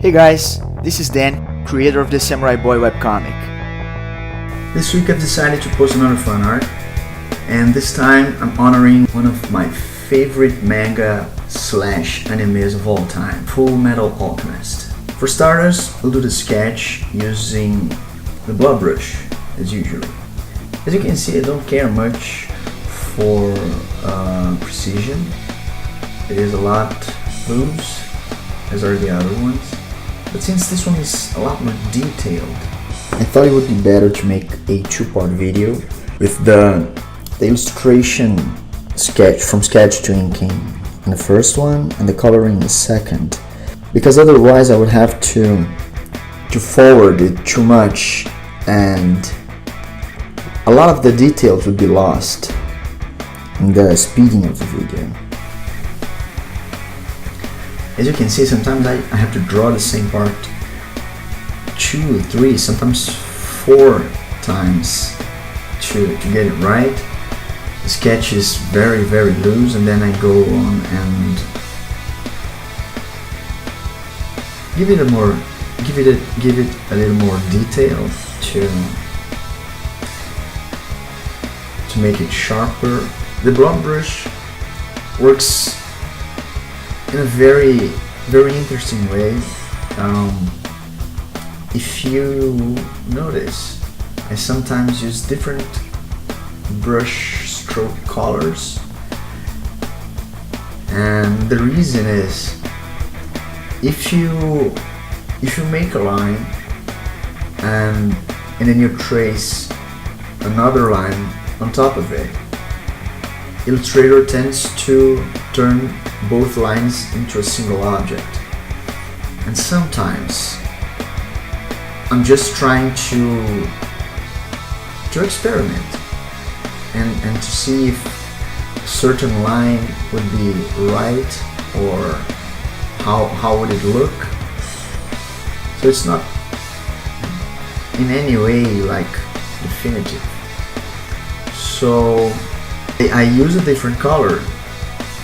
Hey guys, this is Dan, creator of the Samurai Boy webcomic. This week I've decided to post another fan art, and this time I'm honoring one of my favorite manga slash animes of all time, Full Metal Alchemist. For starters, we'll do the sketch using the blood brush, as usual. As you can see, I don't care much for precision. It is a lot loose, as are the other ones. But since this one is a lot more detailed, I thought it would be better to make a two-part video with the illustration sketch from sketch to inking in the first one and the coloring in the second, because otherwise I would have to forward it too much and a lot of the details would be lost in the speeding of the video. As you can see, sometimes I have to draw the same part 2, 3, sometimes 4 times to get it right. The sketch is very loose, and then I go on and give it a little more detail to make it sharper. The blood brush works in a very interesting way. If you notice, I sometimes use different brush stroke colors, and the reason is if you make a line and then you trace another line on top of it, Illustrator tends to turn both lines into a single object. And sometimes I'm just trying to experiment and to see if a certain line would be right, or how would it look. So it's not in any way like definitive. So I use a different color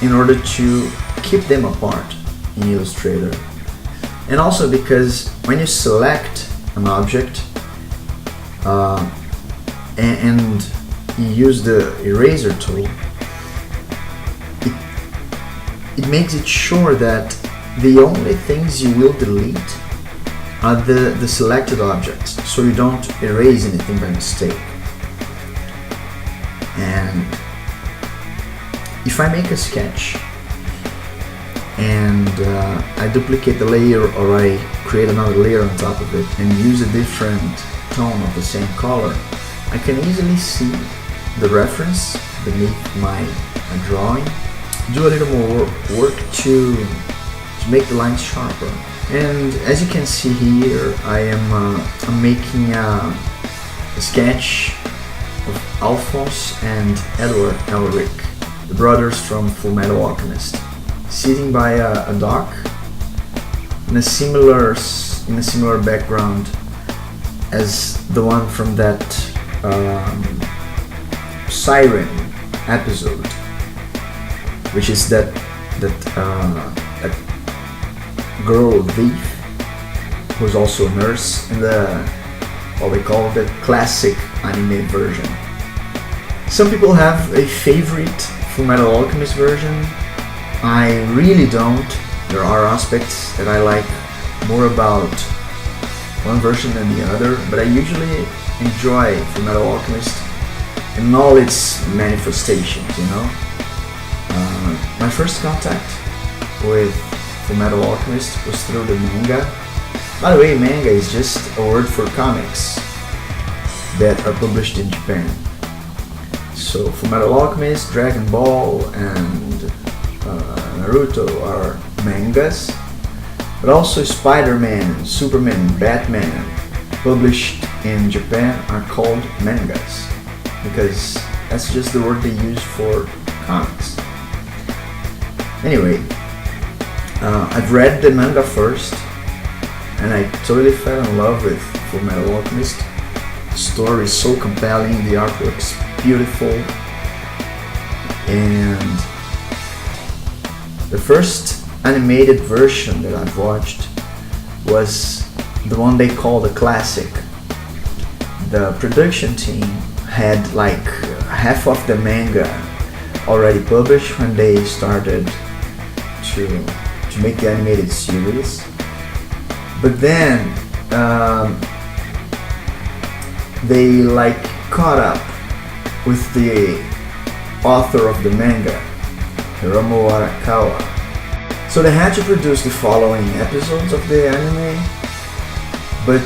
in order to keep them apart in Illustrator. And also because when you select an object and you use the eraser tool, it makes it sure that the only things you will delete are the selected objects, so you don't erase anything by mistake. And if I make a sketch and I duplicate the layer, or I create another layer on top of it and use a different tone of the same color, I can easily see the reference beneath my drawing, do a little more work to make the lines sharper. And as you can see here, I'm making a sketch of Alphonse and Edward Elric, the brothers from Full Metal Alchemist, sitting by a dock in a similar background as the one from that Siren episode, which is that girl thief who's also a nurse in what we call the classic anime version. Some people have a favorite Full Metal Alchemist version. I really don't. There are aspects that I like more about one version than the other, but I usually enjoy Full Metal Alchemist in all its manifestations, you know? My first contact with Full Metal Alchemist was through the manga. By the way, manga is just a word for comics that are published in Japan. So Full Metal Alchemist, Dragon Ball, and Naruto are mangas, but also Spider-Man, Superman, and Batman, published in Japan, are called mangas, because that's just the word they use for comics. Anyway, I've read the manga first, and I totally fell in love with Full Metal Alchemist. The story is so compelling, the artwork is beautiful, and the first animated version that I've watched was the one they call the classic. The production team had like half of the manga already published when they started to make the animated series, but then they like caught up with the author of the manga, Hiromu Arakawa. So they had to produce the following episodes of the anime, but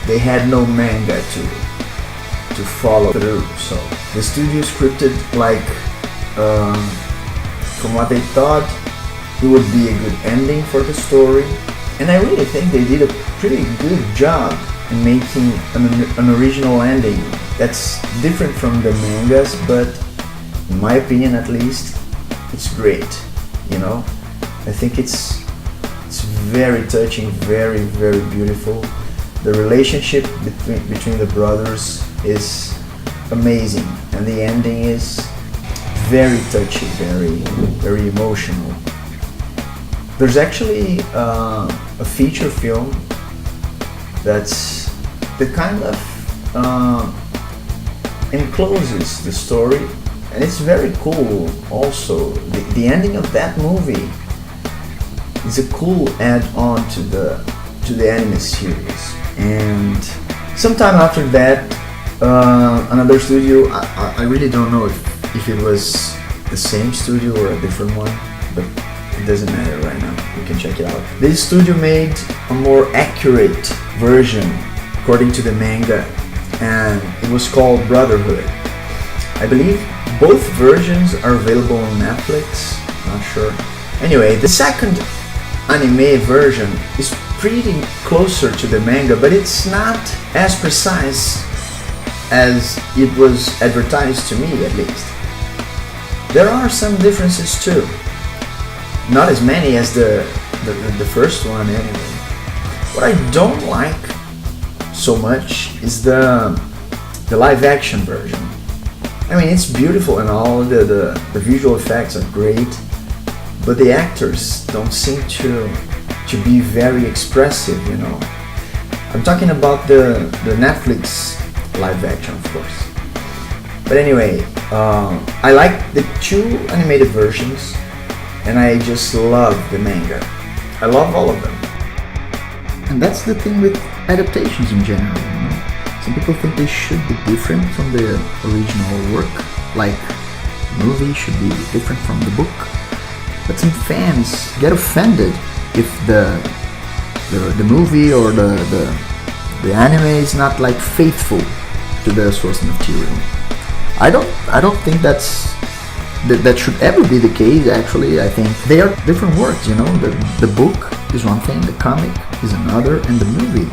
they had no manga to follow through. So the studio scripted like from what they thought it would be a good ending for the story, and I really think they did a pretty good job in making an original ending that's different from the mangas, but in my opinion at least, it's great, you know. I think it's very touching, very, very beautiful. The relationship between the brothers is amazing, and the ending is very touchy, very, very emotional. There's actually a feature film that kind of encloses the story, and it's very cool also. The ending of that movie is a cool add-on to the anime series. And sometime after that, another studio, I really don't know if it was the same studio or a different one, but it doesn't matter right now, you can check it out. This studio made a more accurate version according to the manga, and it was called Brotherhood. I believe both versions are available on Netflix, not sure. Anyway, the second anime version is pretty closer to the manga, but it's not as precise as it was advertised to me, at least. There are some differences too. Not as many as the first one anyway. What I don't like so much is the live action version. I mean, it's beautiful and all, the visual effects are great, but the actors don't seem to be very expressive, you know. I'm talking about the Netflix live action, of course. But anyway, I like the two animated versions, and I just love the manga. I love all of them. And that's the thing with adaptations in general, you know? Some people think they should be different from the original work, like movie should be different from the book. But some fans get offended if the movie or the anime is not like faithful to the source material. I don't think that should ever be the case. Actually, I think they are different works, you know. The book is one thing, the comic is another, and the movie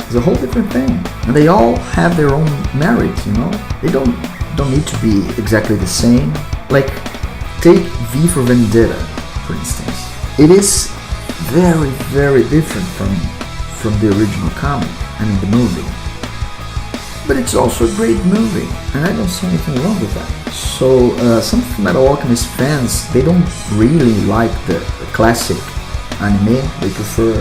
is a whole different thing. And they all have their own merits, you know. They don't need to be exactly the same. Like, take V for Vendetta, for instance. It is very, very different from the original comic and the movie. But it's also a great movie, and I don't see anything wrong with that. So some Metal Alchemist fans, they don't really like the classic anime. They prefer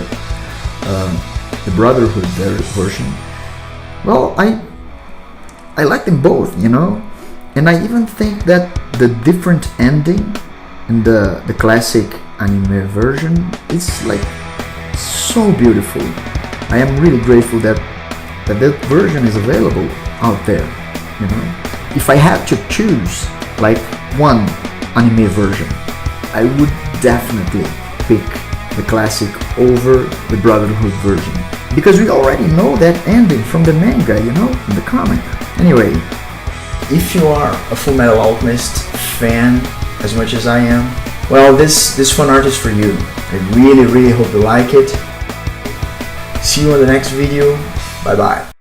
the Brotherhood version. Well, I like them both, you know, and I even think that the different ending in the classic anime version is like so beautiful. I am really grateful that version is available out there, you know. If I had to choose like one anime version, I would definitely pick the classic over the Brotherhood version, because we already know that ending from the manga, you know, in the comic. Anyway, if you are a Full Metal Alchemist fan as much as I am, well, this fan art is for you. I really, really hope you like it. See you in the next video. Bye bye.